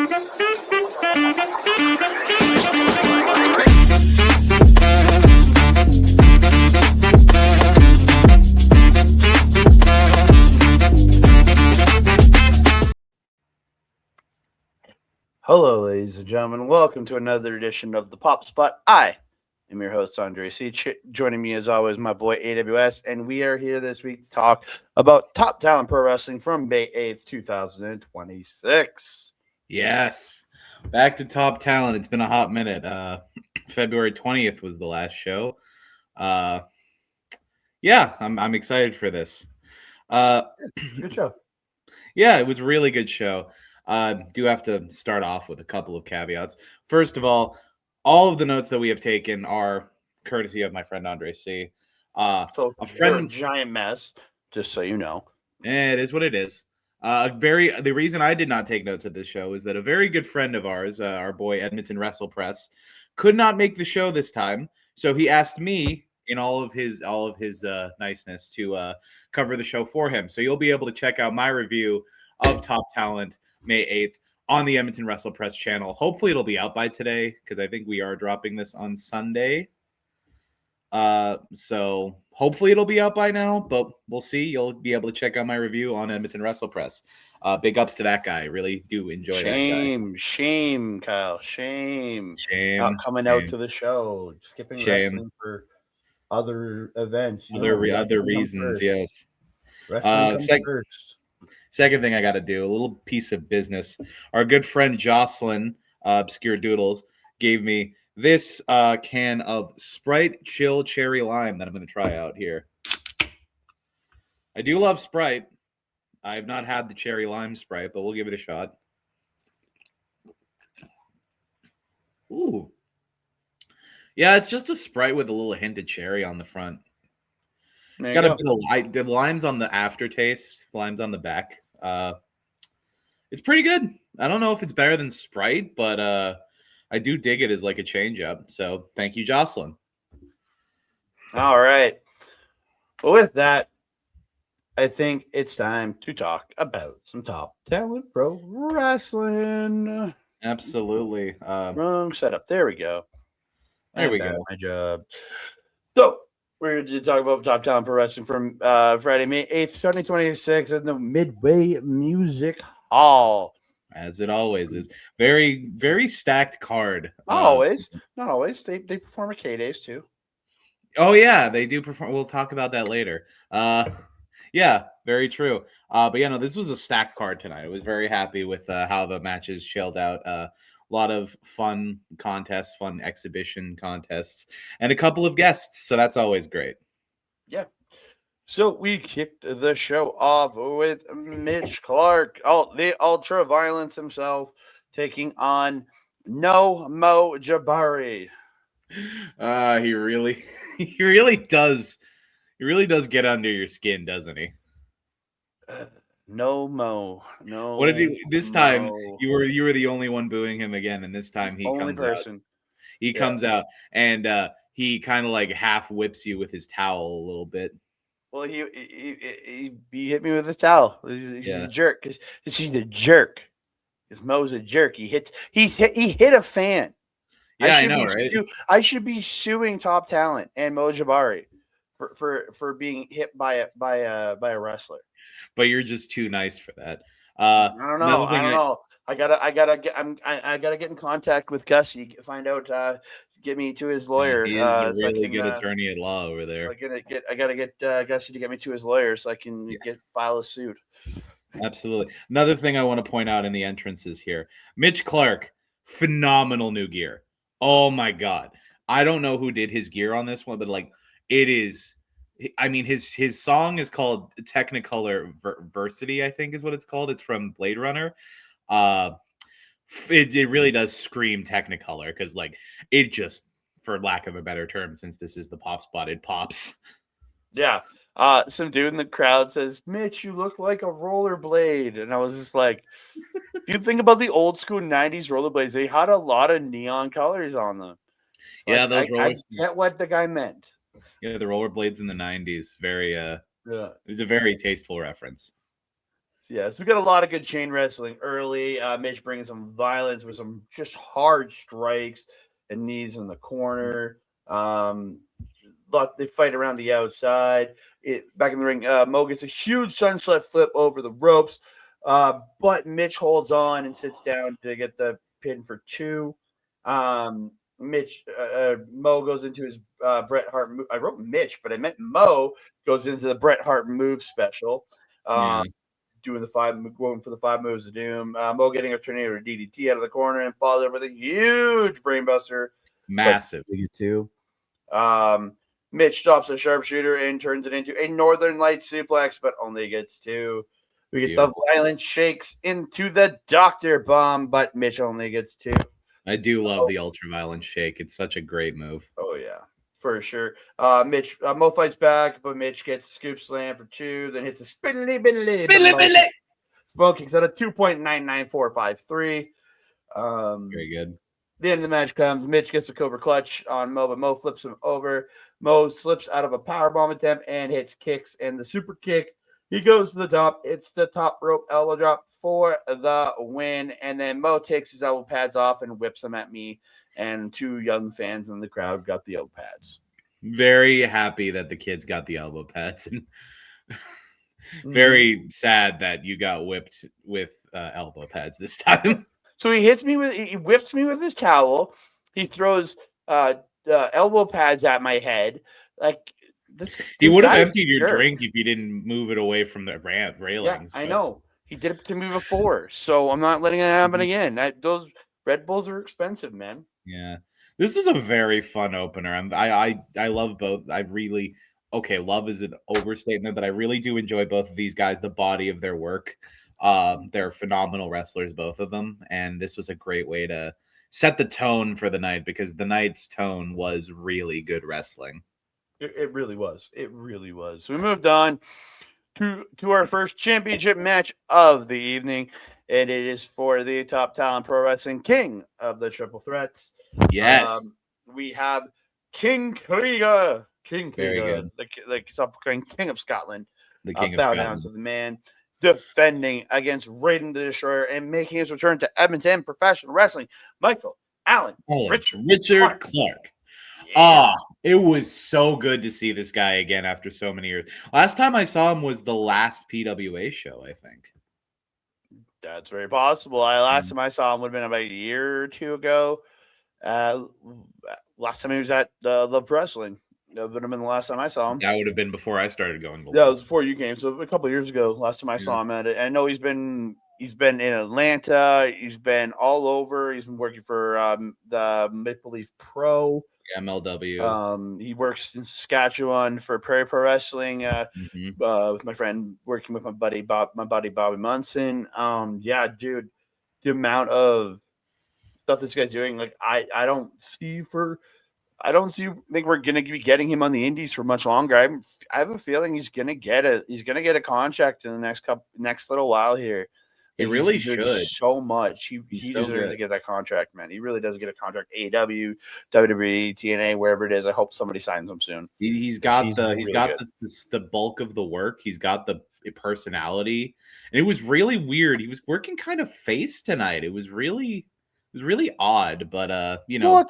Hello, ladies and gentlemen. Welcome to another edition of the Pop Spot. I am your host, Andre C. Joining me, as always, my boy AWS, and we are here this week to talk about Top Talent Pro Wrestling from May 8th, 2026. Yes. Back to Top Talent. It's been a hot minute. February 20th was the last show. I'm excited for this. Good show. Yeah, it was a really good show. Do have to start off with a couple of caveats. First of all of the notes that we have taken are courtesy of my friend Andre C. So a friend, giant mess, just so you know. It is what it is. The reason I did not take notes at this show is that a very good friend of ours, our boy Edmonton Wrestle Press, could not make the show this time. So he asked me, in all of his niceness, to cover the show for him. So you'll be able to check out my review of Top Talent May 8th on the Edmonton Wrestle Press channel. Hopefully it'll be out by today, because I think we are dropping this on Sunday. So hopefully it'll be out by now, but we'll see. You'll be able to check out my review on Edmonton Wrestle Press. Big ups to that guy. Really do enjoy that guy. Shame, Kyle. Shame. Not coming out to the show. Skipping wrestling for other events. Other reasons, yes. Wrestling comes first. Second thing I got to do, a little piece of business. Our good friend Jocelyn, Obscure Doodles, gave me this can of Sprite Chill Cherry Lime that I'm going to try out here. I do love Sprite. I have not had the Cherry Lime Sprite, but we'll give it a shot. Ooh. Yeah, it's just a Sprite with a little hint of cherry on the front. It's got a bit of the lime's on the aftertaste, lime's on the back. It's pretty good. I don't know if it's better than Sprite, but I do dig it as like a change up. So thank you, Jocelyn. All right. Well, with that, I think it's time to talk about some Top Talent Pro Wrestling. Absolutely. Wrong setup. There we go. There we go. My job. So we're going to talk about Top Talent Pro Wrestling from Friday, May 8th, 2026 at the Midway Music Hall. As it always is. Very, very stacked card. Not always. They perform at K-Days too. Oh, yeah, they do perform. We'll talk about that later. Yeah, very true. But yeah, no, this was a stacked card tonight. I was very happy with how the matches shelled out. A lot of fun contests, fun exhibition contests, and a couple of guests. So that's always great. Yeah. So we kicked the show off with Mitch Clark, the ultra violence himself, taking on No Mo Jabari. He really does get under your skin, doesn't he? No Mo. What did he this time? You were the only one booing him again, and this time he comes out. He comes out and he kind of like half whips you with his towel a little bit. Well, he hit me with his towel. He's a jerk. He's a jerk. Because Mo's a jerk. He hit a fan. Yeah, I know, right? I should be suing Top Talent and Mo Jabari for being hit by a wrestler. But you're just too nice for that. I don't know. I gotta get in contact with Gussy. Find out. Get me to his lawyer. He is a really good attorney at law over there. I gotta get Gussy to get me to his lawyer so I can file a suit. Absolutely. Another thing I want to point out in the entrances here: Mitch Clark, phenomenal new gear. Oh my god! I don't know who did his gear on this one, but like it is. I mean, his song is called Technicolor Versity, I think is what it's called. It's from Blade Runner. It really does scream Technicolor because, like, it just, for lack of a better term, since this is the pop spot, it pops. Yeah. Some dude in the crowd says, "Mitch, you look like a rollerblade," and I was just like, "You think about the old school '90s rollerblades? They had a lot of neon colors on them." Yeah, those rollers. I get what the guy meant. Yeah, the rollerblades in the '90s. Very. Yeah. It was a very tasteful reference. Yeah, so we got a lot of good chain wrestling early. Mitch bringing some violence with some just hard strikes and knees in the corner. They fight around the outside. Back in the ring, Mo gets a huge sunset flip over the ropes, but Mitch holds on and sits down to get the pin for 2. Mo goes into his Bret Hart. I wrote Mitch, but I meant Mo goes into the Bret Hart move special. Yeah, Going for the 5 moves of doom. Mo getting a tornado DDT out of the corner and followed up with a huge brainbuster. massive. But 2. Mitch stops a sharpshooter and turns it into a Northern Light suplex, but only gets 2. We get the violent shakes into the Doctor Bomb, but Mitch only gets 2. I do love the ultra violent shake. It's such a great move. Oh yeah, for sure. Mo fights back, but Mitch gets a scoop slam for 2, then hits a spiddly biddly. Mo kicks out a 2.99453. Very good. The end of the match comes. Mitch gets a Cobra Clutch on Mo, but Mo flips him over. Mo slips out of a powerbomb attempt and hits kicks and the super kick. He goes to the top. It's the top rope elbow drop for the win. And then Mo takes his elbow pads off and whips them at me. And 2 young fans in the crowd got the elbow pads. Very happy that the kids got the elbow pads. And very sad that you got whipped with elbow pads this time. So he whips me with his towel. He throws elbow pads at my head. Like this. He would have emptied your drink if you didn't move it away from the railings. Yeah, I know. He did it to me before, so I'm not letting it happen again. Those Red Bulls are expensive, man. Yeah. This is a very fun opener. I love both. Love is an overstatement, but I really do enjoy both of these guys, the body of their work. They're phenomenal wrestlers, both of them. And this was a great way to set the tone for the night because the night's tone was really good wrestling. It really was. It really was. So we moved on to our first championship match of the evening. And it is for the Top Talent Pro Wrestling King of the Triple Threats. Yes. We have King Krieger. King Very Krieger. good. The King of Scotland. The King of bow Scotland. down to the man. Defending against Rayden the Destroyer and making his return to Edmonton Professional Wrestling, Michael Allen Richard Clark. Yeah. It was so good to see this guy again after so many years. Last time I saw him was the last PWA show, I think. That's very possible. Last time I saw him would have been about a year or 2 ago. Last time he was at Love Wrestling. That would have been the last time I saw him. That would have been before I started going. Yeah, it was before you came. So a couple of years ago, last time I saw him at it. And I know he's been in Atlanta. He's been all over. He's been working for the Maple Leaf Pro. MLW. He works in Saskatchewan for Prairie Pro Wrestling. With my friend working with my buddy Bobby Munson. Yeah, dude, the amount of stuff this guy's doing, like I think we're gonna be getting him on the Indies for much longer. I have a feeling he's gonna get a contract in the next little while here. He really should. So much. He deserves to get that contract, man. He really does get a contract. AEW, WWE, TNA, wherever it is. I hope somebody signs him soon. He's got the bulk of the work. He's got the personality, and it was really weird. He was working kind of face tonight. It was really odd, but Well,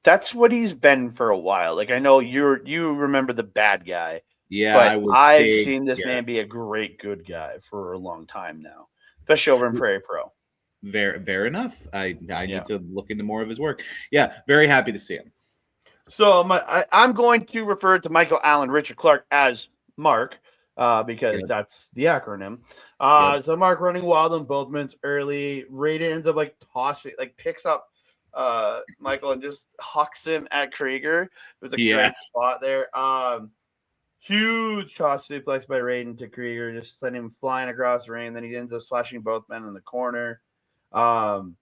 that's what he's been for a while. Like I know you remember the bad guy. Yeah, but I've seen this man be a great good guy for a long time now. Especially over in Prairie Pro. Fair enough. I need to look into more of his work. Yeah, very happy to see him. So I'm going to refer to Michael Allen Richard Clark as Mark because that's the acronym. So Mark running wild on both men's early. Rayden ends up picks up Michael and just hucks him at Krieger. It was a great spot there. Huge toss suplex by Rayden to Krieger, just sending him flying across the ring. Then he ends up splashing both men in the corner. There's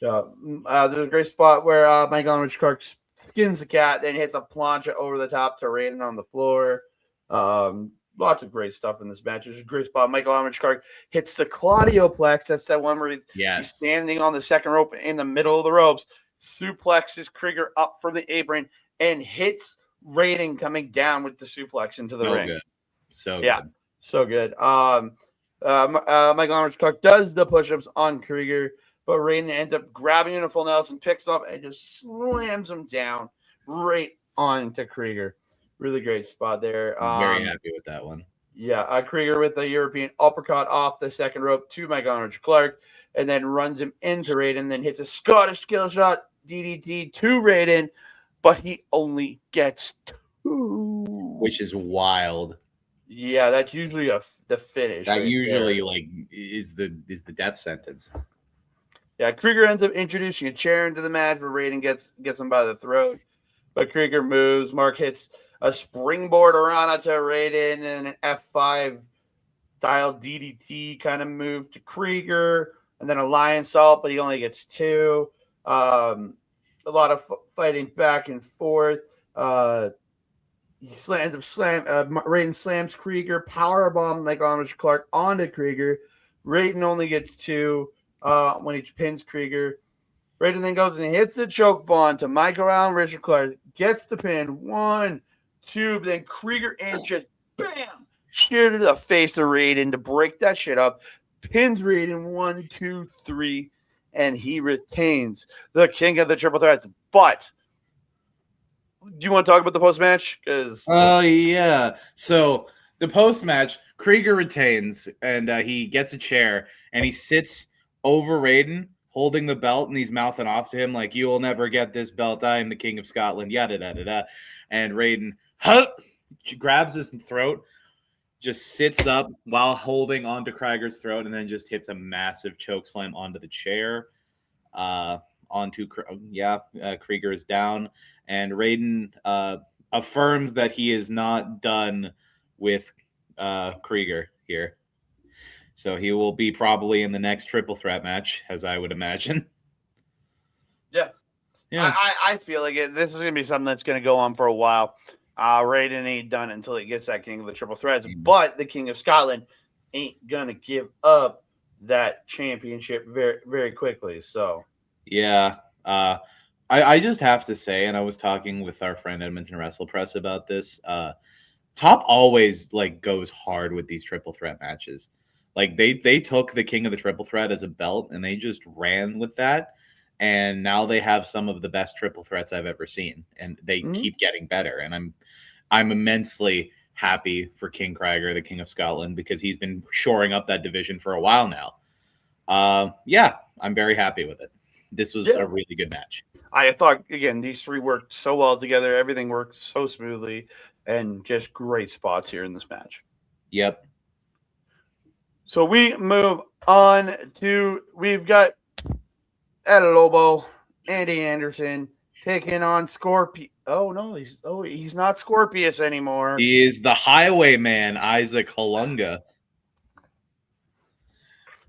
a great spot where Michael Allen Richard Clark skins the cat, then hits a plancha over the top to Rayden on the floor. Lots of great stuff in this match. There's a great spot. Michael Allen Richard Clark hits the Claudioplex. That's that one where he's standing on the second rope in the middle of the ropes, suplexes Krieger up from the apron, and hits Rayden coming down with the suplex into the ring. Good. So good. Michael Clark does the push-ups on Krieger, but Rayden ends up grabbing him in a full Nelson, picks up, and just slams him down right onto Krieger. Really great spot there. I'm very happy with that one. Yeah, Krieger with a European uppercut off the second rope to Michael Clark, and then runs him into Rayden, then hits a Scottish skill shot DDT to Rayden, but he only gets 2. Which is wild. Yeah, that's usually the finish. That right usually there. like is the death sentence. Yeah, Krieger ends up introducing a chair into the match where Rayden gets him by the throat. But Krieger moves. Mark hits a springboard around to Rayden and an F5 style DDT kind of move to Krieger. And then a lion salt, but he only gets 2. A lot of fighting back and forth. Rayden slams Krieger, powerbomb Michael Clark onto Krieger. Rayden only gets 2 when he pins Krieger. Rayden then goes and hits a choke bomb to Michael Richard Clark, gets the pin, 1, 2, but then Krieger and just bam, sheer to the face of Rayden to break that shit up, pins Rayden 1, 2, 3, and he retains the king of the triple threats. But do you want to talk about the post match? Because yeah. So the post match, Krieger retains and he gets a chair and he sits over Rayden holding the belt, and he's mouthing off to him like, "You will never get this belt. I am the king of Scotland." Yada da da da. And Rayden grabs his throat, just sits up while holding onto Krieger's throat, and then just hits a massive choke slam onto the chair. Krieger is down, and Rayden affirms that he is not done with Krieger here. So he will be probably in the next triple threat match, as I would imagine. Yeah. I feel like this is going to be something that's going to go on for a while. Rayden ain't done until he gets that king of the triple threats, but the king of Scotland ain't going to give up that championship very, very quickly. So, yeah. I just have to say, and I was talking with our friend Edmonton Wrestle Press about this, Top always like goes hard with these triple threat matches. Like they took the king of the triple threat as a belt and they just ran with that. And now they have some of the best triple threats I've ever seen. And they keep getting better. And I'm immensely happy for King Krieger, the King of Scotland, because he's been shoring up that division for a while now. I'm very happy with it. This was a really good match. I thought, again, these three worked so well together. Everything worked so smoothly and just great spots here in this match. Yep. So we move on to, we've got El Lobo, Andy Anderson, taking on Scorpio. Oh, no, he's not Scorpius anymore. He is the Highwayman, Isaac Halunga.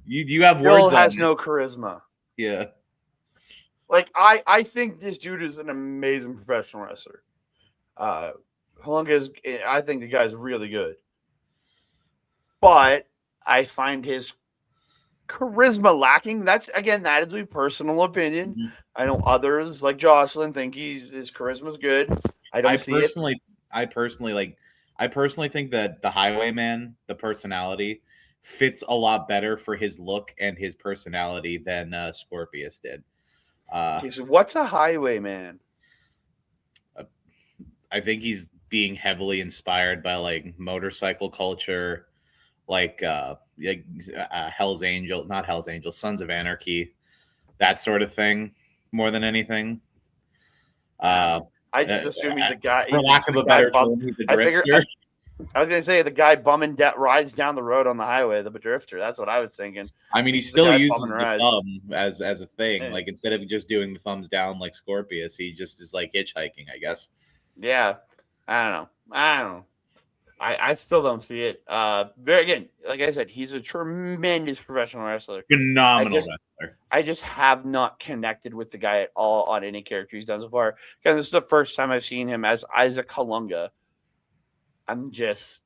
You have Still words has on no charisma. Yeah. Like, I think this dude is an amazing professional wrestler. Halunga I think the guy's really good. But I find his charisma lacking. That is my personal opinion. Mm-hmm. I know others like Jocelyn think his charisma's good. I personally think that the Highwayman, the personality, fits a lot better for his look and his personality than Scorpius did. Okay, so what's a Highwayman? I think he's being heavily inspired by like motorcycle culture, like Hell's Angel, not Hell's Angel, Sons of Anarchy, that sort of thing, more than anything. I just assume he's a guy. For lack of a better term, he's a drifter. I was gonna say the guy bumming rides down the road on the highway, the drifter. That's what I was thinking. I mean, he still uses the thumb as a thing. Like instead of just doing the thumbs down like Scorpius, he just is like hitchhiking, I guess. Yeah, I don't know. I still don't see it. Again, like I said, he's a tremendous professional wrestler. Phenomenal wrestler. I just have not connected with the guy at all on any character he's done so far. Again, this is the first time I've seen him as Isaac Halunga. I'm just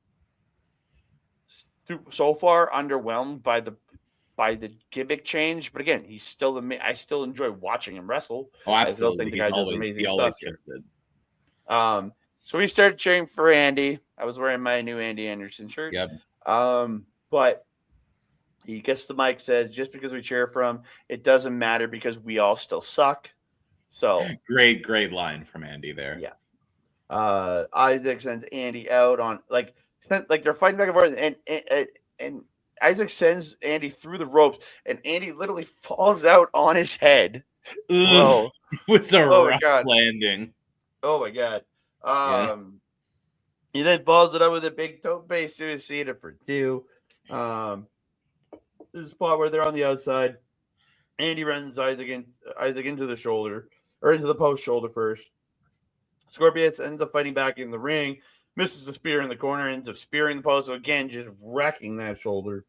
so far underwhelmed by the gimmick change. But again, he's still I still enjoy watching him wrestle. Oh, absolutely. I still think the guy does amazing stuff here. So we started cheering for Andy. I was wearing my new Andy Anderson shirt. Yep. But He gets the mic, says, just because we cheer for him, it doesn't matter because we all still suck. So great line from Andy there. Yeah. Isaac sends Andy out on like they're fighting back and forth, and Isaac sends Andy through the ropes, and Andy literally falls out on his head. Whoa. It was a rough landing. Oh my god. He then follows it up with a big tope base suicida for 2. There's a spot where they're on the outside. Andy runs Isaac into the shoulder, or into the post shoulder first. Scorpius ends up fighting back in the ring, misses the spear in the corner, ends up spearing the post, so again, just wrecking that shoulder.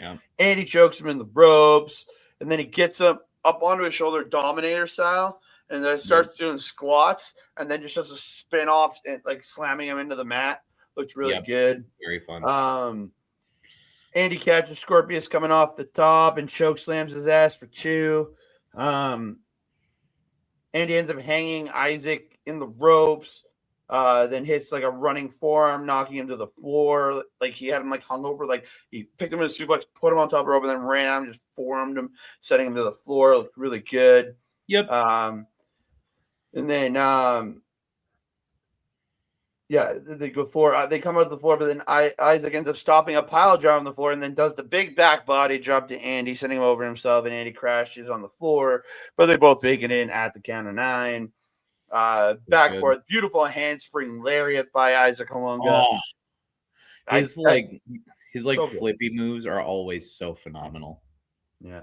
Yeah. Andy chokes him in the ropes, and then he gets up onto his shoulder, Dominator style, and then starts doing squats, and then just does a spin off and like slamming him into the mat. Looked really good. Very fun. Andy catches Scorpius coming off the top and choke slams his ass for 2. Andy ends up hanging Isaac in the ropes, then hits like a running forearm, knocking him to the floor. Like he had him like hung over, like he picked him in a suplex, put him on top of the rope, and then ran out and just forearmed him, setting him to the floor. Looked really good. Yep. And then they go floor. They come out to the floor, but then Isaac ends up stopping a pile drive on the floor, and then does the big back body drop to Andy, sending him over himself, and Andy crashes on the floor. But they both make it in at the count of 9. Back forth, beautiful handspring lariat by Isaac Kalunga. His so flippy moves are always so phenomenal. Yeah.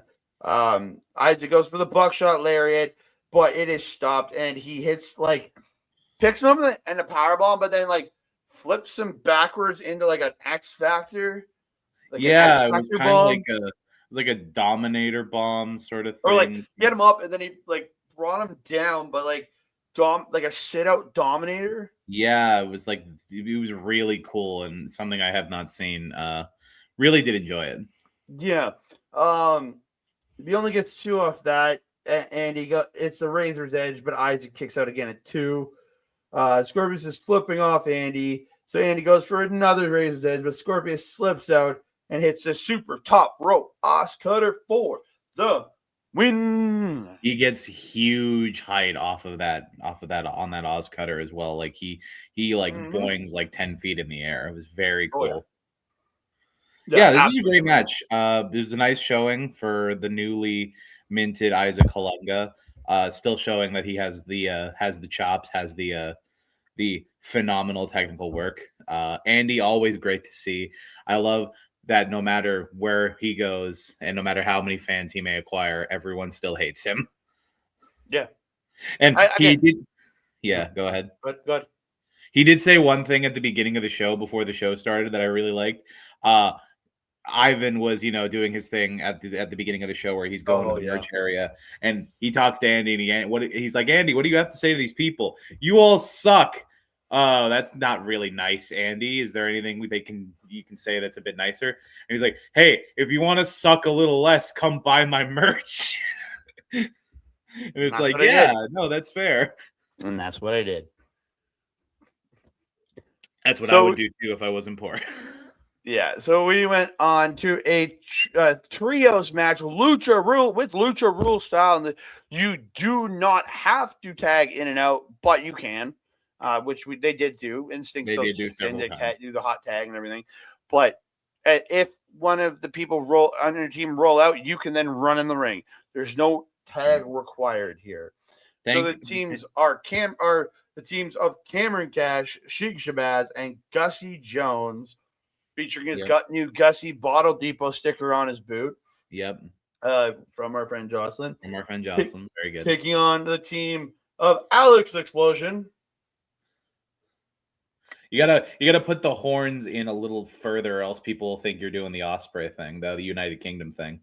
Isaac goes for the buckshot lariat, but it is stopped, and he hits picks him up and a power bomb, but then flips him backwards into an X Factor. It was kind of like a Dominator bomb sort of thing. Or get him up and then he brought him down, but a sit out Dominator. Yeah, it was really cool and something I have not seen. Really did enjoy it. Yeah. He only gets 2 off that, and it's the Razor's Edge, but Isaac kicks out again at 2. Scorpius is flipping off Andy, so Andy goes for another Razor's Edge, but Scorpius slips out and hits a super top rope Os Cutter for the win. He gets huge height off of that on that Os Cutter as well. He boings 10 feet in the air. It was very cool. Yeah, this is a great match. It was a nice showing for the newly minted Isaac Kalunga. Still showing that he has the chops, has the phenomenal technical work. Andy, always great to see. I love that no matter where he goes and no matter how many fans he may acquire, everyone still hates him. Yeah. And he did. Yeah, go ahead. But he did say one thing at the beginning of the show before the show started that I really liked. Ivan was, doing his thing at the beginning of the show where he's going to the merch area, and he talks to Andy, and he's like, Andy, what do you have to say to these people? You all suck. Oh, that's not really nice, Andy. Is there anything you can say that's a bit nicer? And he's like, hey, if you want to suck a little less, come buy my merch. And it's no, that's fair. And that's what I did. That's what I would do too if I wasn't poor. Yeah, so we went on to a trios match, lucha rule style, and you do not have to tag in and out, but you can, which they did do. Instinct they did do several times. Do the hot tag and everything, but if one of the people on your team roll out, you can then run in the ring. There's no tag required here. So the teams are the teams of Kamryn Kash, Sheik, Shabaz, and Gussy Jones. Featuring his new Gussy Bottle Depot sticker on his boot. Yep. From our friend Jocelyn. Very good. Taking on the team of Alex Explosion. You gotta put the horns in a little further, or else people think you're doing the Osprey thing, the United Kingdom thing.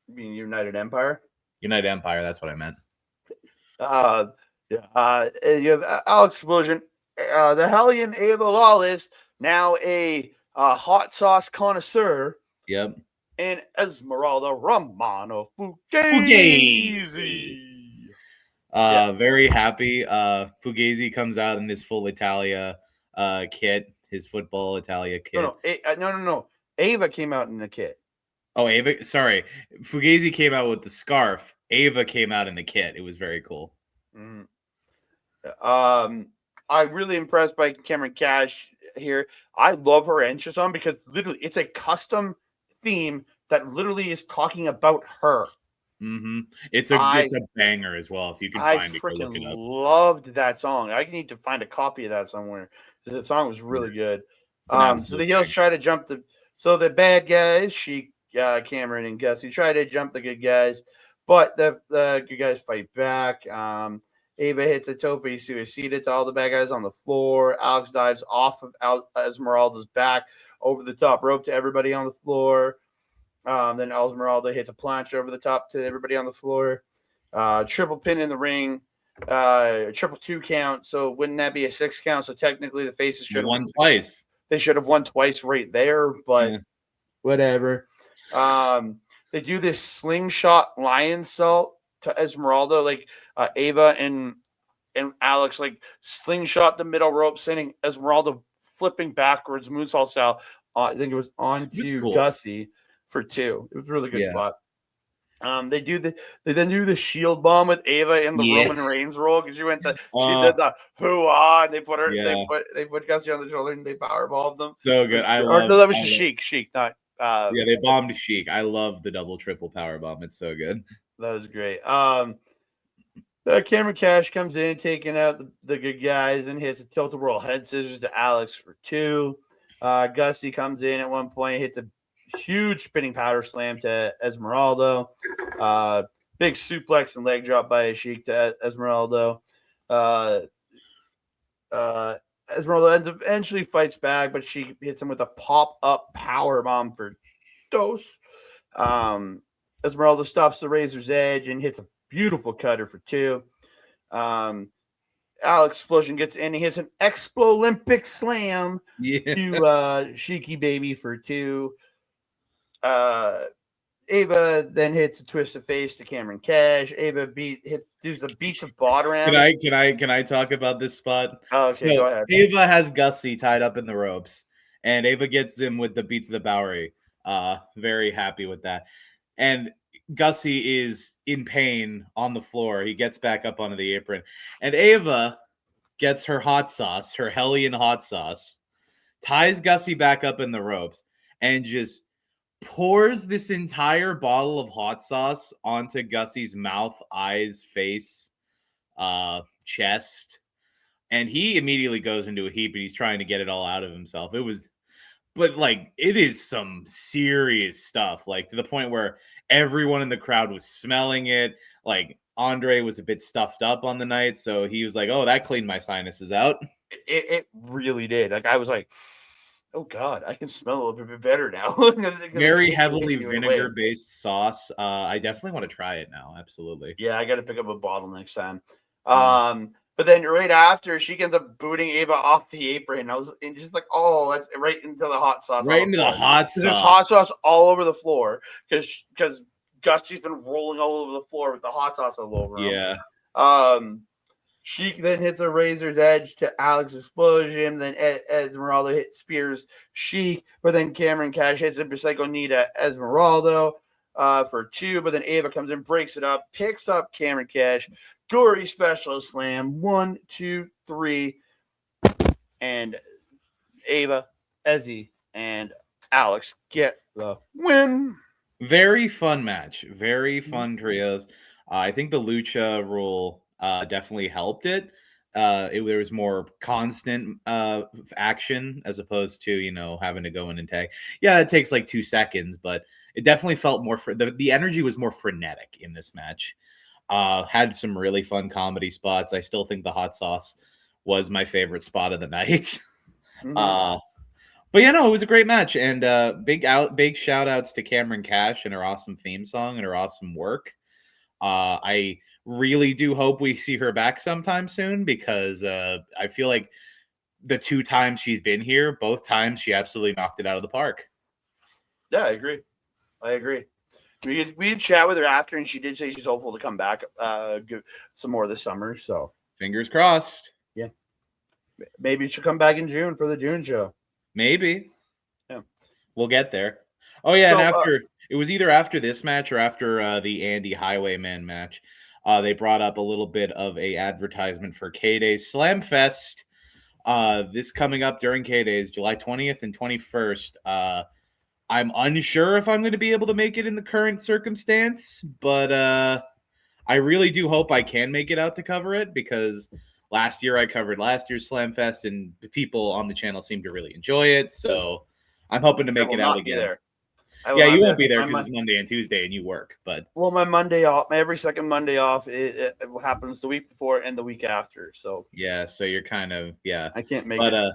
You mean United Empire? United Empire, that's what I meant. You have Alex Explosion, the Hellion Ava Lawless, now a hot sauce connoisseur. Yep. And Ezmeraldo Romano Fugazi. Very happy. Fugazi comes out in his full Italia kit, his football Italia kit. No. Ava came out in the kit. Oh, Ava. Sorry, Fugazi came out with the scarf. Ava came out in the kit. It was very cool. Mm. I'm really impressed by Kamryn Kash here. I love her entrance on because literally it's a custom theme that literally is talking about her. Mm-hmm. It's I a banger as well. If you can I find it, go look freaking it up. loved that song. I need to find a copy of that somewhere. The song was really good. It's an So absolute the heels banger. try to jump the bad guys, Sheik, Kamryn, and Gussy try to jump the good guys, but the good guys fight back. Ava hits a tope suicida to all the bad guys on the floor. Alex dives off of Ezmeraldo's back over the top rope to everybody on the floor. Then Ezmeraldo hits a planche over the top to everybody on the floor. Triple pin in the ring. Triple 2 count. So wouldn't that be a 6 count? So technically the faces should have Won twice. They should have won twice right there, but Yeah. whatever. They do this slingshot lion salt to Ezmeraldo, like Ava and Alex like slingshot the middle rope, sending Ezmeraldo flipping backwards, moonsault style. I think it was on It was to cool. Gussy for 2. It was a really good Yeah. spot. They then do the shield bomb with Ava in the Roman Reigns roll because she did the hoo-ah, and they put they put Gussy on the shoulder and they powerbombed them. So good. No, that was the Sheik, not yeah, they bombed Sheik. I love the double triple power bomb. It's so good. That was great. Kamryn Kash comes in, taking out the good guys, and hits a tilt-a-whirl head scissors to Alex for 2. Gussy comes in at one point, hits a huge spinning powder slam to Ezmeraldo. Big suplex and leg drop by Sheik to Ezmeraldo. Ezmeraldo eventually fights back, but she hits him with a pop-up power bomb for dose. Ezmeraldo stops the Razor's Edge and hits a beautiful cutter for 2. Alex Explosion gets in. He hits an Expo-Olympic slam to Sheiky Baby for 2. Ava then hits a twist of face to Kamryn Kash. Ava does the beats of Bottom. Can I talk about this spot? Oh, okay, go ahead. Ava has Gussy tied up in the ropes, and Ava gets him with the beats of the Bowery. Very happy with that. And Gussy is in pain on the floor. He gets back up onto the apron, and Ava gets her hot sauce, her Hellion hot sauce, ties Gussy back up in the ropes, and just pours this entire bottle of hot sauce onto Gussy's mouth, eyes, face, chest, and he immediately goes into a heap and he's trying to get it all out of himself. But like, it is some serious stuff, like to the point where everyone in the crowd was smelling it. Like, Andre was a bit stuffed up on the night, so he was like, oh, that cleaned my sinuses out. It really did. Like, I was like, oh God, I can smell a little bit better now. Very heavily vinegar-based sauce. I definitely want to try it now. Absolutely. Yeah, I got to pick up a bottle next time. But then right after, she ends up booting Ava off the apron. I was just like, oh, that's right into the hot sauce. Right into the hot sauce. There's hot sauce all over the floor because Gussy's been rolling all over the floor with the hot sauce all over him. Yeah. Sheik then hits a Razor's Edge to Alex Explosion. Then Ezmeraldo spears Sheik, but then Kamryn Kash hits a Psycho Knee to Ezmeraldo for 2. But then Ava comes in, breaks it up, picks up Kamryn Kash, gory special slam 1, 2, 3, and Ava, Ezzy, and Alex get the win. Very fun match. Very fun trios. I think the lucha rule definitely helped it. There was more constant action as opposed to, having to go in and tag. Yeah, it takes like 2 seconds, but it definitely felt more the energy was more frenetic in this match. Had some really fun comedy spots. I still think the hot sauce was my favorite spot of the night. But yeah, no, it was a great match, and big shout outs to Kamryn Kash and her awesome theme song and her awesome work. I really do hope we see her back sometime soon because I feel like the 2 times she's been here, both times she absolutely knocked it out of the park. Yeah, I agree. We had chat with her after, and she did say she's hopeful to come back some more this summer. So fingers crossed. Yeah, maybe she'll come back in June for the June show. Maybe. Yeah, we'll get there. Oh yeah, and after it was either after this match or after the Andy Highwayman match. They brought up a little bit of a advertisement for K-Day's Slam Fest. This coming up during K-Days, July 20th and 21st. I'm unsure if I'm going to be able to make it in the current circumstance, but I really do hope I can make it out to cover it, because last year I covered last year's Slam Fest and the people on the channel seem to really enjoy it. So I'm hoping to make it out again. Yeah, you won't be there because it's Monday and Tuesday and you work. But my Monday off, my every second Monday off, it happens the week before and the week after. So yeah, so you're kind of I can't make it. But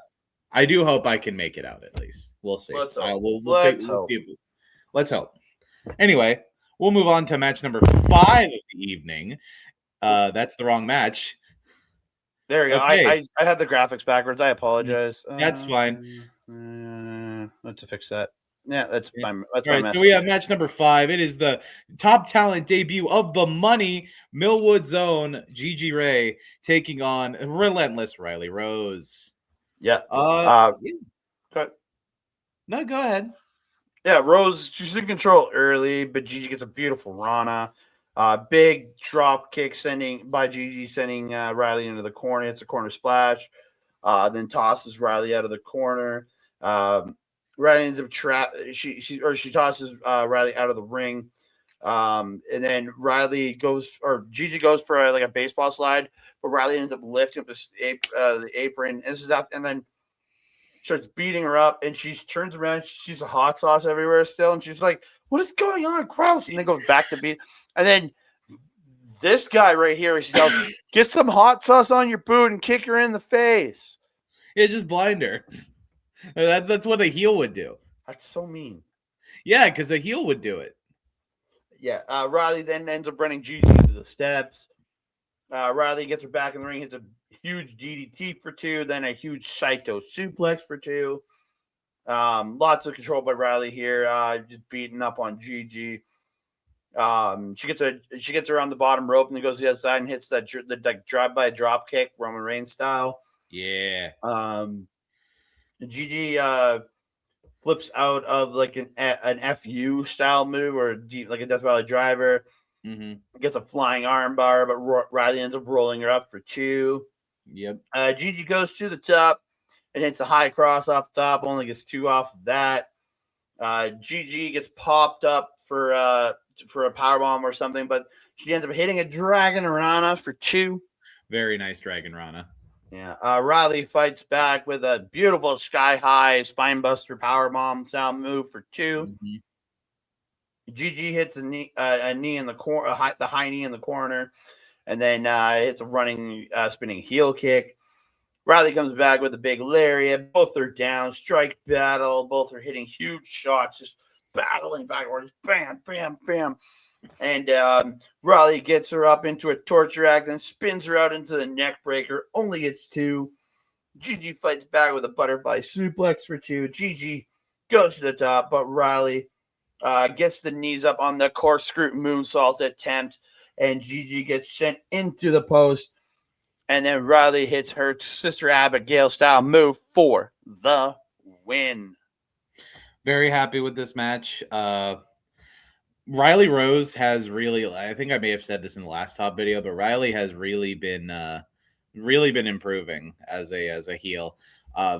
I do hope I can make it out at least. We'll see. Let's hope. Let's hope. Anyway, we'll move on to match number 5 of the evening. That's the wrong match. There we go. Okay. I had the graphics backwards. I apologize. That's fine. Let's fix that. Yeah, that's fine. All right, so we have match number 5. It is the top talent debut of the money. Millwood's own Gigi Ray taking on relentless Riley Rose. Yeah. No, go ahead. Yeah, Rose, she's in control early, but Gigi gets a beautiful Rana. Big drop kick by Gigi, sending Riley into the corner. It's a corner splash. Then tosses Riley out of the corner. Riley ends up she tosses Riley out of the ring. And then Gigi goes for like a baseball slide, but Riley ends up lifting up the apron. And then starts beating her up, and she turns around. She sees a hot sauce everywhere still, and she's like, "What is going on, gross?" And then goes back to beat. And then this guy right here, she's like, "Get some hot sauce on your boot and kick her in the face." Yeah, just blind her. That's what a heel would do. That's so mean. Yeah, because a heel would do it. Yeah, Riley then ends up running Gigi into the steps. Riley gets her back in the ring, hits a huge DDT for 2, then a huge Saito suplex for 2. Lots of control by Riley here, just beating up on Gigi. She gets around the bottom rope and then goes to the other side and hits the drive-by drop kick, Roman Reigns style. Yeah. Gigi flips out of like an FU style move or like a Death Valley driver. Mm-hmm. Gets a flying arm bar, but Riley ends up rolling her up for 2. Yep. Gigi goes to the top and hits a high cross off the top. Only gets 2 off of that. Gigi gets popped up for a powerbomb or something, but she ends up hitting a Dragon Rana for 2. Very nice Dragon Rana. Yeah. Riley fights back with a beautiful sky high spine buster powerbomb style move for 2. Mm-hmm. Gigi hits a knee in the corner, the high knee in the corner, and then hits a running spinning heel kick. Riley comes back with a big lariat. Both are down. Strike battle. Both are hitting huge shots, just battling backwards. Bam, bam, bam. And Riley gets her up into a torture axe and spins her out into the neck breaker. Only gets 2. Gigi fights back with a butterfly suplex for 2. Gigi goes to the top, but Riley gets the knees up on the corkscrew moonsault attempt, and Gigi gets sent into the post. And then Riley hits her Sister Abigail style move for the win. Very happy with this match. Riley Rose has really, I think I may have said this in the last top video, but Riley has really been improving as a heel.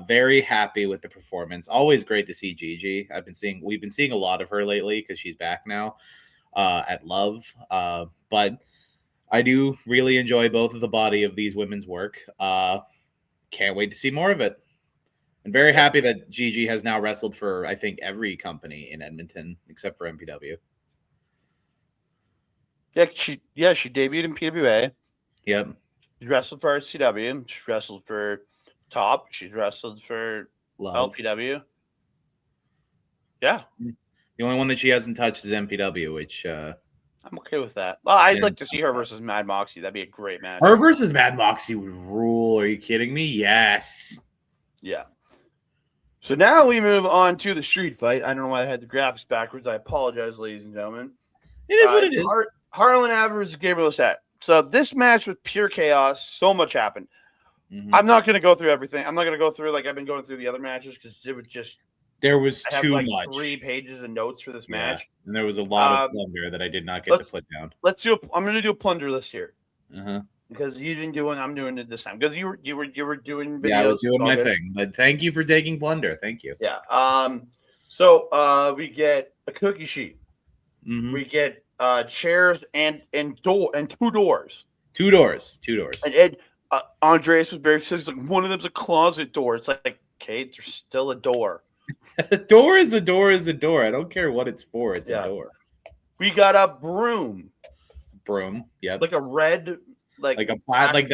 Very happy with the performance. Always great to see Gigi. We've been seeing a lot of her lately because she's back now at Love. But I do really enjoy both of the body of these women's work. Can't wait to see more of it. I'm very happy that Gigi has now wrestled for, I think, every company in Edmonton except for MPW. Yeah, she debuted in PWA. Yep. She wrestled for RCW. She wrestled for Top. She's wrestled for Love. LPW. Yeah. The only one that she hasn't touched is MPW, which I'm okay with that. Well, I'd like to see her versus Mad Moxie. That'd be a great match. Her versus Mad Moxie would rule. Are you kidding me? Yes. Yeah. So now we move on to the street fight. I don't know why I had the graphics backwards. I apologize, ladies and gentlemen. It is what it is. Harlan Ave versus Gabriel Lissette. So this match was pure chaos. So much happened. Mm-hmm. I'm not going to go through everything. I'm not going to go through like I've been going through the other matches because it was just There was I have too like much. 3 pages of notes for this match. And there was a lot of plunder that I did not get to put down. I'm going to do a plunder list here. Uh-huh. Because you didn't do it, I'm doing it this time. Because you were doing videos. Yeah, I was doing my thing. But thank you for taking plunder. Thank you. Yeah. So we get a cookie sheet. Mm-hmm. We get chairs and 2 doors. 2 doors. And Andreas was very says like one of them's a closet door. It's like, okay, there's still a door. A door is a door is a door. I don't care what it's for. It's a door. We got a broom. Yep. Like a red, like that plastic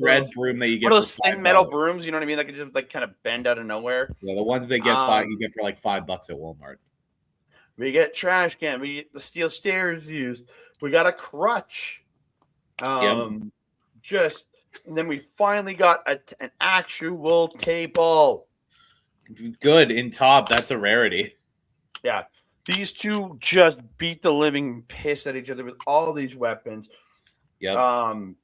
red broom that you get. One of those thin metal brooms, you know what I mean? Like it just like kind of bend out of nowhere. Yeah, the ones that you get for like $5 at Walmart. We get trash can. We get the steel stairs used. We got a crutch. And then we finally got an actual table. Good in top. That's a rarity. Yeah. These two just beat the living piss at each other with all these weapons. Yep.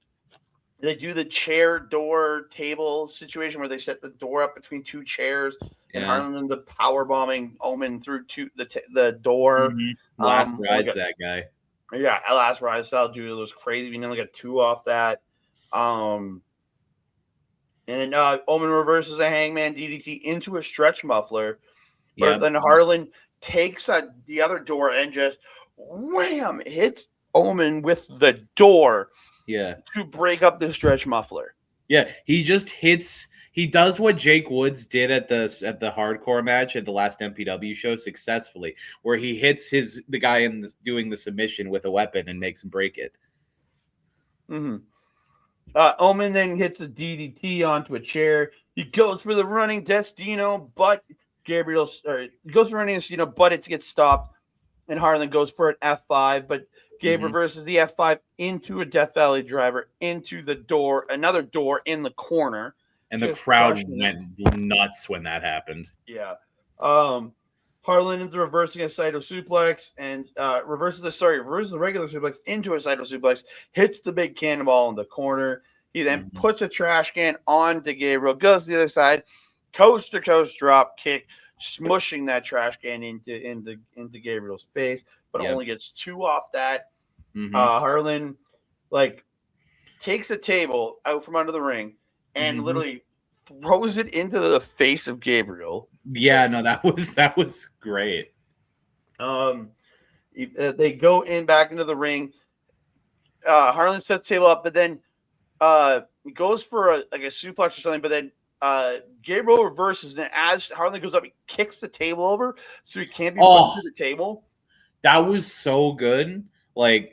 They do the chair door table situation where they set the door up between 2 chairs and Harlan the power bombing Omen through the door. Mm-hmm. Last rides that guy. Yeah, last ride style dude was crazy. We only got 2 off that. And Omen reverses a hangman DDT into a stretch muffler. But then Harlan takes the other door and just wham hits Omen with the door. Yeah. To break up the stretch muffler. Yeah, he just hits. He does what Jake Woods did at the hardcore match at the last MPW show successfully, where he hits the guy doing the submission with a weapon and makes him break it. Mm-hmm. Omen then hits a DDT onto a chair. He goes for the running Destino, but it gets stopped, and Harlan goes for an F5, but Gabe reverses the F5 into a Death Valley driver into the door, another door in the corner. And the crowd went nuts when that happened. Yeah. Harlan is reversing a Saito suplex and reverses the regular suplex into a Saito suplex, hits the big cannonball in the corner. He then puts a trash can onto Gabriel, goes to the other side, coast to coast drop kick, smushing that trash can into Gabriel's face, but only gets 2 off that. Harlan takes a table out from under the ring and literally throws it into the face of Gabriel. Yeah, no, that was great. They go back into the ring. Harlan sets the table up, but then he goes for a suplex or something, but then Gabriel reverses, and as Harlan goes up, he kicks the table over so he can't be put through the table. That was so good.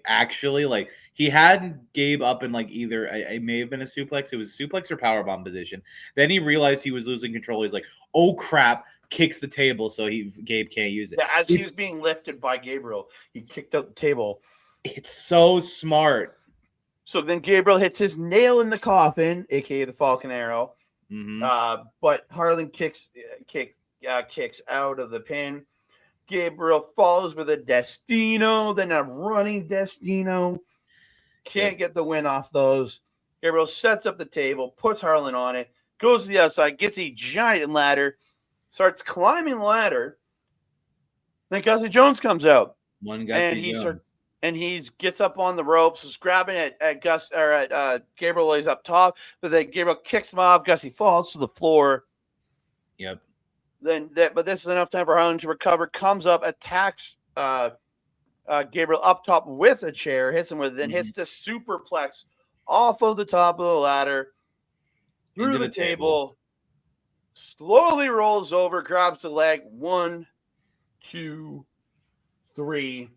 Actually, he had Gabe up in either it may have been a suplex. It was a suplex or powerbomb position. Then he realized he was losing control. He's like, "Oh crap!" Kicks the table so Gabe can't use it. Yeah, as he was being lifted by Gabriel, he kicked out the table. It's so smart. So then Gabriel hits his nail in the coffin, aka the Falcon Arrow. But Harlan kicks out of the pin. Gabriel follows with a Destino, then a running Destino. Can't get the win off those. Gabriel sets up the table, puts Harlan on it, goes to the outside, gets a giant ladder, starts climbing the ladder. Then Gussy Jones comes out. He gets up on the ropes, is grabbing at Gabriel while he's up top, but then Gabriel kicks him off. Gussy falls to the floor. Yep. But this is enough time for Harlan to recover. Comes up, attacks Gabriel up top with a chair, hits him with it, then hits the superplex off of the top of the ladder through the table. Slowly rolls over, grabs the leg. 1, 2, 3.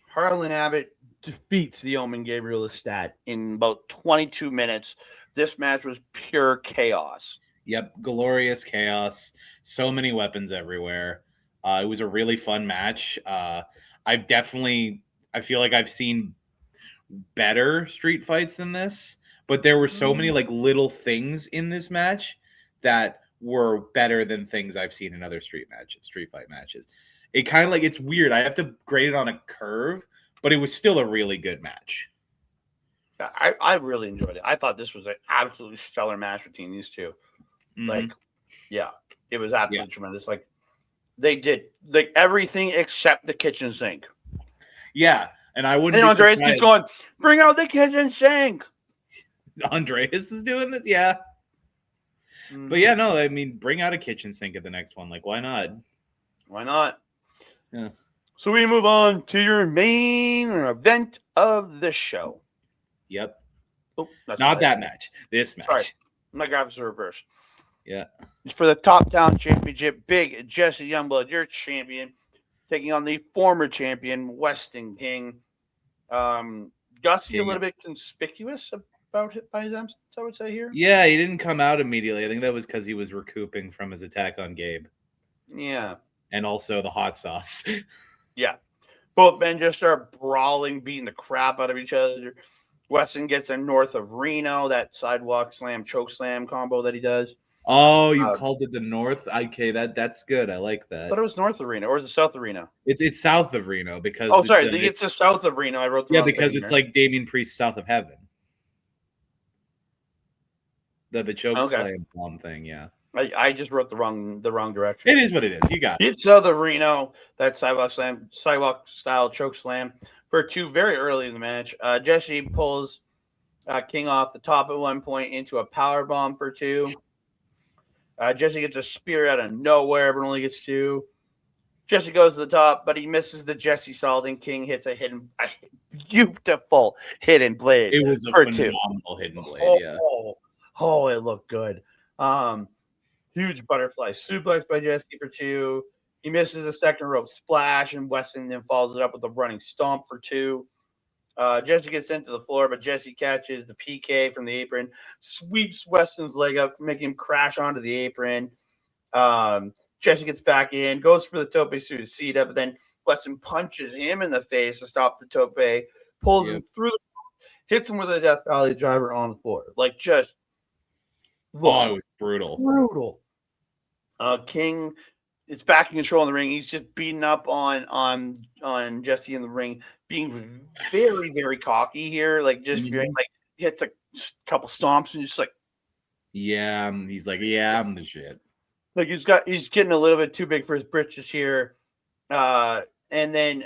Harlan Abbott defeats the Omen Gabriel Estat in about 22 minutes. This match was pure chaos. Yep, glorious chaos. So many weapons everywhere. It was a really fun match. I feel like I've seen better street fights than this, but there were so many little things in this match that were better than things I've seen in other street fight matches. It kind of it's weird. I have to grade it on a curve, but it was still a really good match. I really enjoyed it. I thought this was an absolutely stellar match between these two. It was absolutely tremendous. They did like everything except the kitchen sink. Yeah, and I wouldn't. And be Andreas surprised. keeps going, "Bring out the kitchen sink." Andreas is doing this, yeah. Mm-hmm. But yeah, no, I mean, bring out a kitchen sink at the next one. Like, why not? Why not? Yeah. So we move on to your main event of the show. Yep. Oh, that's not right. that match. This match. Sorry, my graphics are reversed. Yeah. It's for the Top Talent Championship. Big Jesse Youngblood, your champion, taking on the former champion, Weston King. Gussy a little bit conspicuous about it by his absence, I would say here. Yeah, he didn't come out immediately. I think that was because he was recouping from his attack on Gabe. Yeah. And also the hot sauce. Yeah. Both men just start brawling, beating the crap out of each other. Weston gets a north of Reno, that sidewalk slam, choke slam combo that he does. Oh, you called it the north? Okay, that's good. I like that. I thought it was north of Reno, or is it south of Reno? It's south of Reno because it's the south of Reno. I wrote the wrong because thing it's here. like Damien Priest south of heaven. The choke slam bomb thing, yeah. I just wrote the wrong direction. It is what it is. You got it. It's south of Reno, that sidewalk style choke slam for two very early in the match. Jesse pulls King off the top at one point into a power bomb for two. Jesse gets a spear out of nowhere, but only gets two. Jesse goes to the top, but he misses the Jesse salt, and King hits a beautiful hidden blade. It was a phenomenal hidden blade, yeah. Oh, it looked good. Huge butterfly suplex by Jesse for two. He misses a second rope splash, and Weston then follows it up with a running stomp for two. Jesse gets into the floor, but Jesse catches the PK from the apron, sweeps Weston's leg up, making him crash onto the apron. Jesse gets back in, goes for the tope suicida, but then Weston punches him in the face to stop the tope, pulls him through, hits him with a Death Valley driver on the floor. Like, just it was brutal. Brutal. King is back in control in the ring. He's just beating up on Jesse in the ring, being very, very cocky here. Like, just like hits a couple stomps and just like, yeah, he's like, yeah, I'm the shit. Like, he's getting a little bit too big for his britches here. And then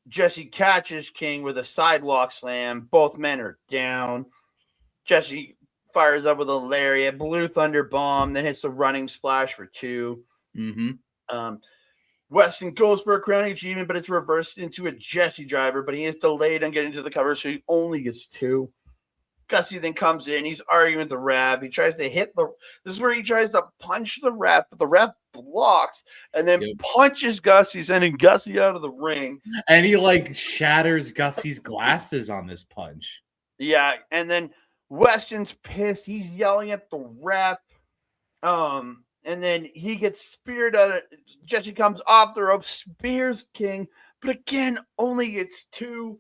Jesse catches King with a sidewalk slam. Both men are down. Jesse fires up with a lariat, blue thunder bomb, then hits a running splash for two. Weston goes for a crowning achievement, but it's reversed into a Jesse driver, but he is delayed on getting to the cover, so he only gets two. Gussy then comes in. He's arguing with the ref. He tries to hit this is where he tries to punch the ref, but the ref blocks and then punches Gussy, sending Gussy out of the ring. And he like shatters Gussy's glasses on this punch. Yeah, and then Weston's pissed. He's yelling at the ref. And then he gets speared out of Jesse comes off the rope, spears King, but again, only gets two.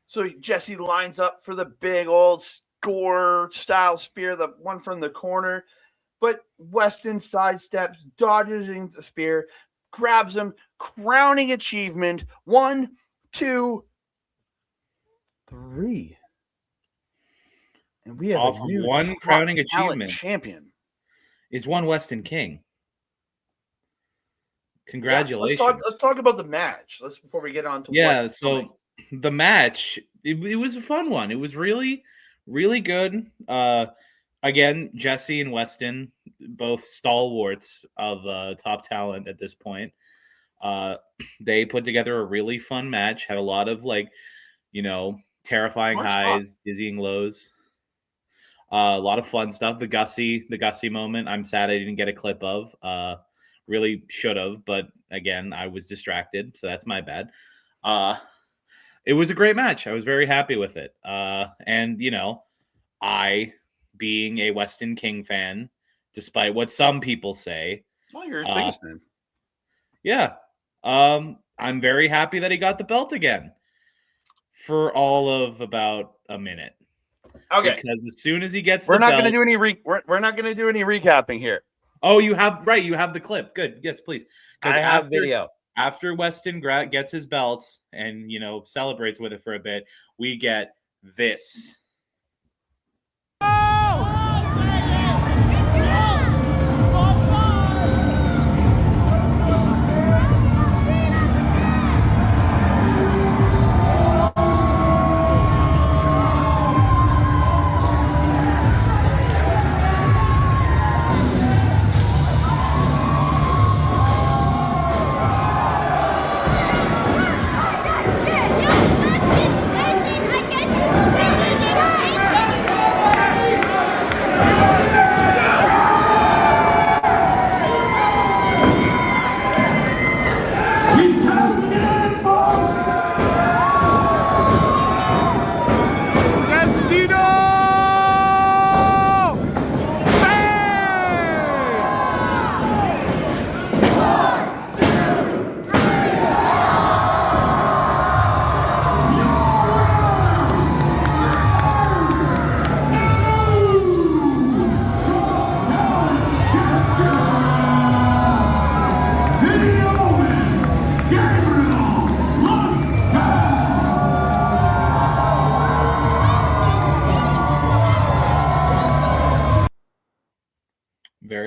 So Jesse lines up for the big old score style spear, the one from the corner. But Weston sidesteps, dodges into the spear, grabs him, crowning achievement. 1, 2, 3. And we have a new one crowning achievement champion. Is one Weston King. Congratulations. Yeah, let's talk about the match. Before we get on to the match, it was a fun one. It was really, really good. Again, Jesse and Weston, both stalwarts of Top Talent at this point. They put together a really fun match. Had a lot of terrifying highs, dizzying lows. A lot of fun stuff. The Gussy moment. I'm sad I didn't get a clip of. Really should have, but again, I was distracted, so that's my bad. It was a great match. I was very happy with it. And I, being a Weston King fan, despite what some people say, you're his biggest fan. Yeah, I'm very happy that he got the belt again for all of about a minute. Okay. Because as soon as he gets we're not going to do any recapping here. Oh, you have the clip. Good. Yes, please. I have video. After Weston gets his belt and celebrates with it for a bit, we get this.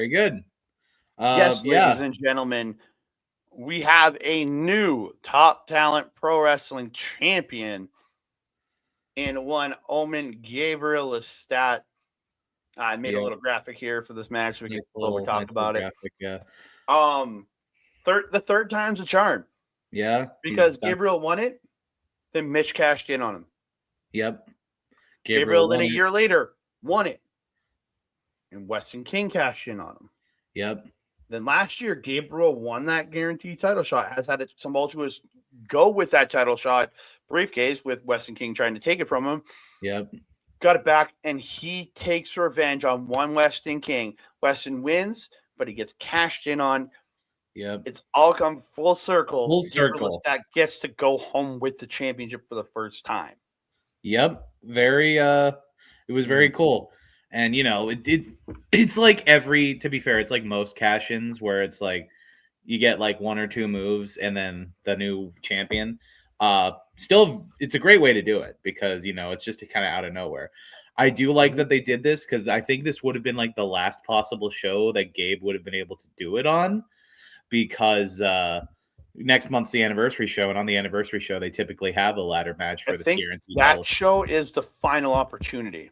Very good. Yes, yeah. ladies and gentlemen, we have a new Top Talent Pro Wrestling champion in one Omen Gabriel Lestat. I made a little graphic here for this match so we can talk about it. Graphic, yeah. The third time's a charm. Yeah. Because Gabriel won it, then Mitch cashed in on him. Yep. Gabriel then a year later won it. And Weston King cashed in on him. Yep. Then last year, Gabriel won that guaranteed title shot, has had a tumultuous go with that title shot briefcase with Weston King trying to take it from him. Yep. Got it back, and he takes revenge on one Weston King. Weston wins, but he gets cashed in on. Yep. It's all come full circle. Full circle. That gets to go home with the championship for the first time. Yep. Very, it was very cool. And, you know, it's like to be fair, it's like most cash-ins where it's like you get like one or two moves and then the new champion. Still, it's a great way to do it because, you know, it's just kind of out of nowhere. I do like that they did this because I think this would have been like the last possible show that Gabe would have been able to do it on because next month's the anniversary show. And on the anniversary show, they typically have a ladder match for this guaranteed title. That show is the final opportunity.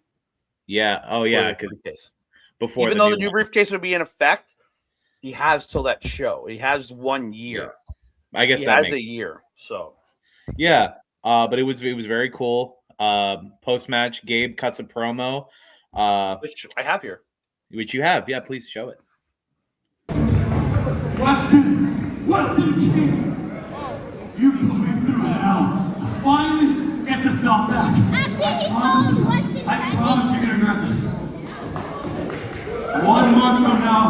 Yeah. Oh, yeah. Because before even though the new briefcase would be in effect, he has till that show. He has 1 year. Yeah. I guess he that has a year. So yeah. But it was very cool. Post match, Gabe cuts a promo, which I have here. Which you have. Yeah, please show it. Weston King, you put me through hell to finally get this belt back. I promise you're gonna regret this. 1 month from now,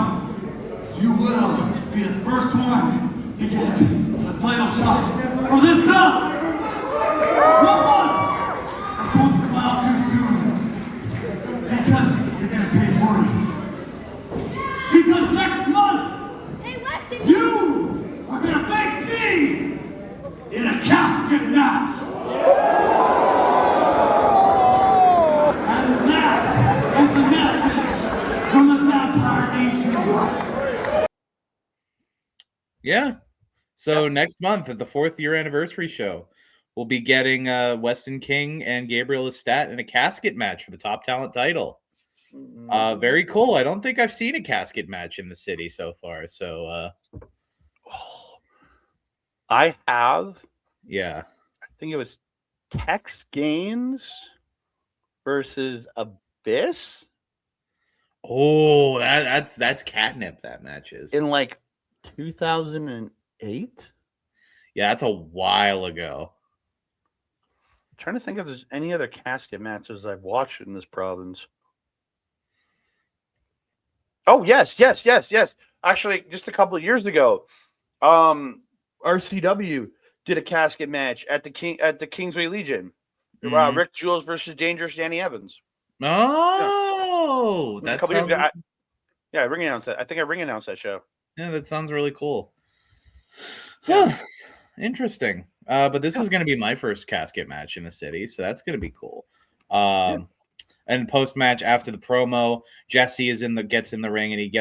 you will be the first one to get the title shot for this belt. 1 month! And don't smile too soon, because you're gonna pay for it. Because next month, you are gonna face me in a casket match. And that is the message from the Vampire Nation. Yeah. So next month at the 4th year anniversary show, we'll be getting Weston King and Gabriel Lestat in a casket match for the Top Talent title. Very cool. I don't think I've seen a casket match in the city so far. So I have. Yeah. I think it was Tex Gaines versus Abyss. Oh, that's catnip. That match is in like 2008. Yeah, that's a while ago. I'm trying to think if there's any other casket matches I've watched in this province. Oh, yes. Actually, just a couple of years ago, RCW did a casket match at the Kingsway Legion. Mm-hmm. Rick Jules versus Dangerous Danny Evans. Oh, yeah. Years ago. I ring announced that. I think I ring announced that show. Yeah, that sounds really cool. Yeah. Interesting. But this is going to be my first casket match in the city, so that's going to be cool. And post match after the promo, Jesse gets in the ring and he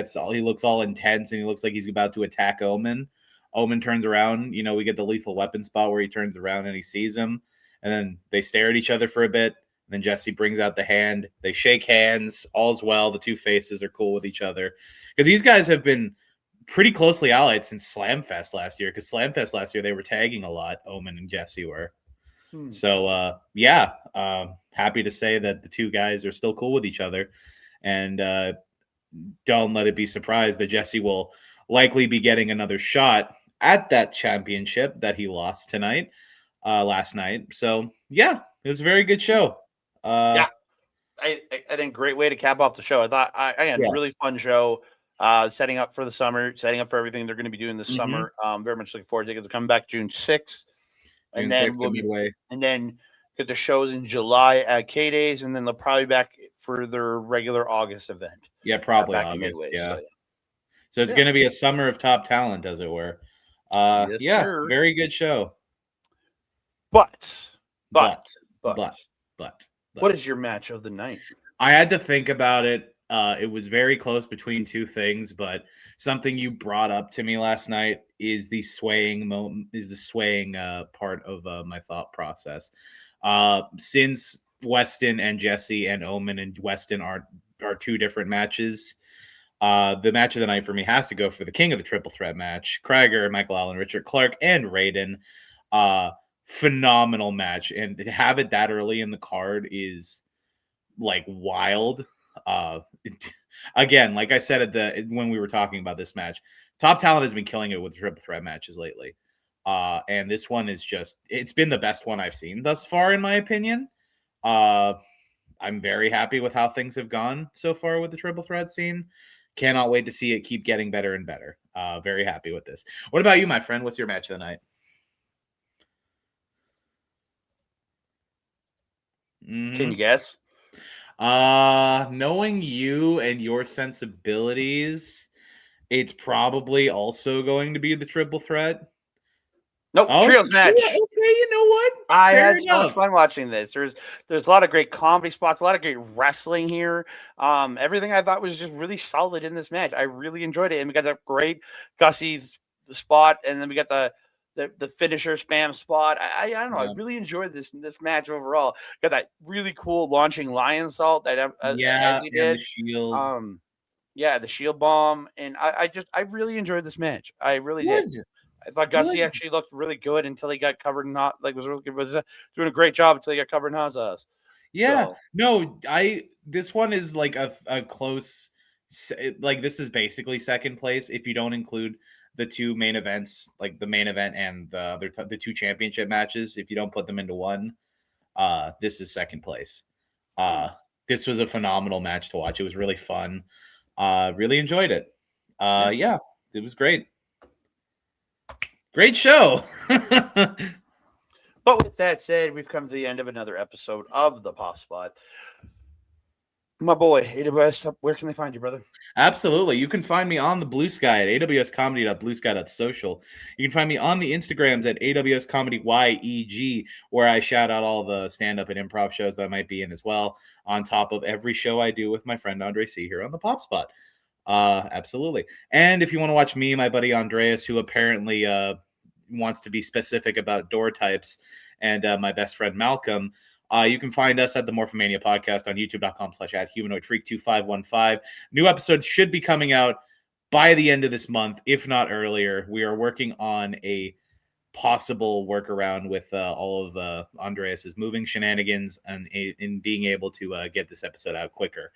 looks all intense and he looks like he's about to attack Omen. Omen turns around. You know, we get the lethal weapon spot where he turns around and he sees him, and then they stare at each other for a bit. And then Jesse brings out the hand. They shake hands. All's well. The two faces are cool with each other because these guys have been pretty closely allied since Slamfest last year. Because Slamfest last year they were tagging a lot. Omen and Jesse were. So happy to say that the two guys are still cool with each other, and don't let it be surprised that Jesse will likely be getting another shot at that championship that he lost last night. So yeah, it was a very good show. I think great way to cap off the show. I thought I had a really fun show. Setting up for the summer, setting up for everything they're going to be doing this summer. Very much looking forward to it. They're coming back June 6th. And then Midway. And then get the shows in July at K-Days, and then they'll probably back for their regular August event. Yeah, probably August. Midway, so it's going to be a summer of top talent, as it were. Very good show. But what is your match of the night? I had to think about it. It was very close between two things, but something you brought up to me last night is the swaying part of my thought process. Since Weston and Jesse and Omen and Weston are two different matches, the match of the night for me has to go for the king of the triple threat match: Krieger, Michael Allen, Richard Clark, and Rayden. Phenomenal match, and to have it that early in the card is like wild. Again, like I said when we were talking about this match, Top Talent has been killing it with triple threat matches lately. And this one is it's been the best one I've seen thus far, in my opinion. I'm very happy with how things have gone so far with the triple threat scene. Cannot wait to see it keep getting better and better. Very happy with this. What about you, my friend? What's your match of the night? Can you guess? Knowing you and your sensibilities, it's probably also going to be the triple threat. Nope, trios match. Okay, you know what? I had so much fun watching this. There's a lot of great comedy spots, a lot of great wrestling here. Everything I thought was just really solid in this match. I really enjoyed it, and we got that great Gussy's spot, and then we got the finisher spam spot. I don't know. I really enjoyed this match overall. Got that really cool launching lion salt that as he did. The shield. The shield bomb, and I really enjoyed this match. I really did. I thought Gussy actually looked really good until he got covered in was doing a great job until he got covered in hot sauce. Yeah, so. No, this one is like a close, like this is basically second place if you don't include the two main events, like the main event and the two championship matches. If you don't put them into one, this is second place. This was a phenomenal match to watch. It was really fun. Really enjoyed it. Yeah, it was great. Great show. But with that said, we've come to the end of another episode of the Pop Spot. My boy, AWS, where can they find you, brother? Absolutely. You can find me on the Blue Sky at awscomedy.bluesky.social. You can find me on the Instagrams at awscomedyeg, where I shout out all the stand-up and improv shows that I might be in as well, on top of every show I do with my friend Andre C here on the Pop Spot. Absolutely. And if you want to watch me, my buddy Andreas, who apparently wants to be specific about door types, and my best friend Malcolm, you can find us at the Morphomania podcast on youtube.com/@humanoidfreak2515. New episodes should be coming out by the end of this month, if not earlier. We are working on a possible workaround with all of Andreas's moving shenanigans and in being able to get this episode out quicker.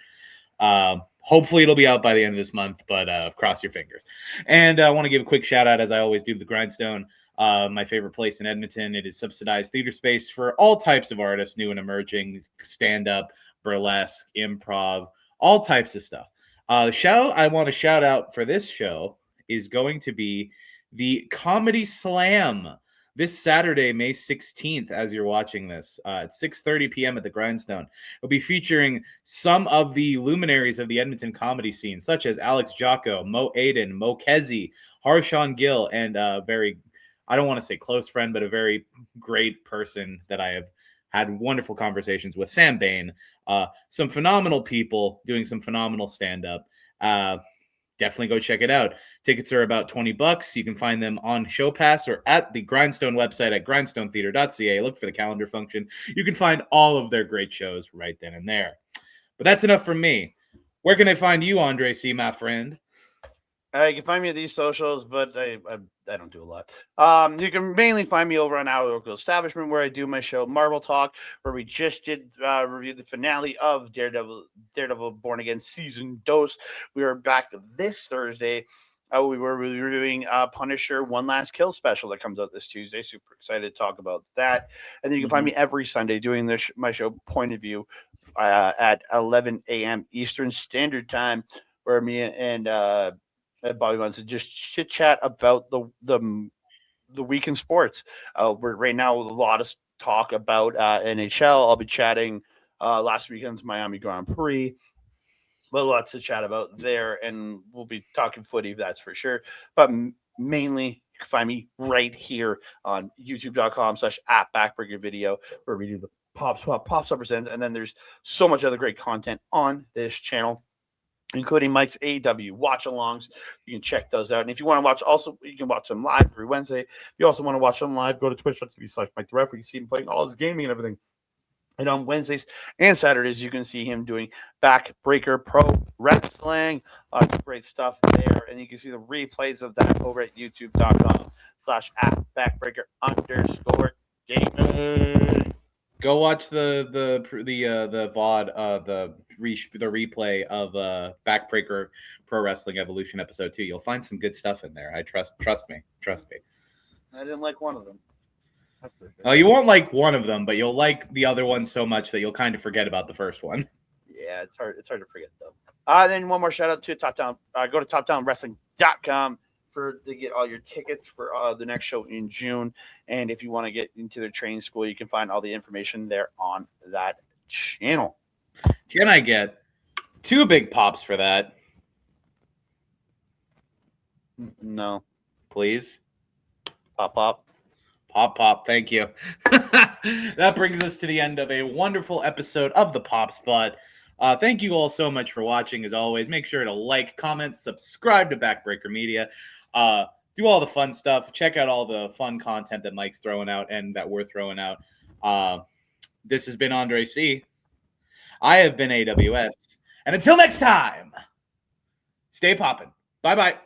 Hopefully it'll be out by the end of this month, but cross your fingers. And I want to give a quick shout out, as I always do, the Grindstone, my favorite place in Edmonton. It is subsidized theater space for all types of artists, new and emerging, stand-up, burlesque, improv, all types of stuff. The show I want to shout out for this show is going to be the Comedy Slam this Saturday, May 16th, as you're watching this, at 6:30 p.m. at the Grindstone. It'll be featuring some of the luminaries of the Edmonton comedy scene, such as Alex Jocko, Mo Aiden, Mo Kezi, Harshawn Gill, and very, I don't want to say close friend, but a very great person that I have had wonderful conversations with, Sam Bain. Some phenomenal people doing some phenomenal stand-up. Definitely go check it out. Tickets are about $20. You can find them on Show Pass or at the Grindstone website at grindstonetheater.ca. Look for the calendar function. You can find all of their great shows right then and there. But that's enough from me. Where can they find you, Andre C., my friend? You can find me at these socials, but I don't do a lot. You can mainly find me over on our local establishment, where I do my show Marvel Talk, where we just did review the finale of Daredevil Born Again Season Dose. We are back this Thursday. We were reviewing Punisher One Last Kill special that comes out this Tuesday. Super excited to talk about that. And then you can find me every Sunday doing my show Point of View at 11 a.m. Eastern Standard Time, where me and Bobby wants to just chit chat about the week in sports. We're right now with a lot of talk about NHL. I'll be chatting last weekend's Miami Grand Prix, but lots to chat about there, and we'll be talking footy, that's for sure. But mainly, you can find me right here on youtube.com/@Backbreaker video, where we do the Pop Spot Presents, and then there's so much other great content on this channel. including Mike's AW watch-alongs. You can check those out. And if you want to watch, also, you can watch them live every Wednesday. If you also want to watch them live, go to twitch.tv/MikeTheRef. You can see him playing all his gaming and everything. And on Wednesdays and Saturdays, you can see him doing Backbreaker Pro Wrestling. Great stuff there. And you can see the replays of that over at youtube.com/@Backbreaker_gaming. Go watch the VOD, the replay of Backbreaker Pro Wrestling Evolution episode 2. You'll find some good stuff in there. I trust me. I didn't like one of them. You won't like one of them, but you'll like the other one so much that you'll kind of forget about the first one. Yeah, it's hard to forget though. Then one more shout out to Top Down. Go to topdownwrestling.com to get all your tickets for the next show in June. And if you want to get into their training school, you can find all the information there on that channel. Can I get 2 big pops for that? No. Please? Pop. Pop. Thank you. That brings us to the end of a wonderful episode of the Pop Spot. Thank you all so much for watching. As always, make sure to like, comment, subscribe to Backbreaker Media. Do all the fun stuff. Check out all the fun content that Mike's throwing out and that we're throwing out. This has been Andre C. I have been AWS. And until next time, stay poppin'. Bye-bye.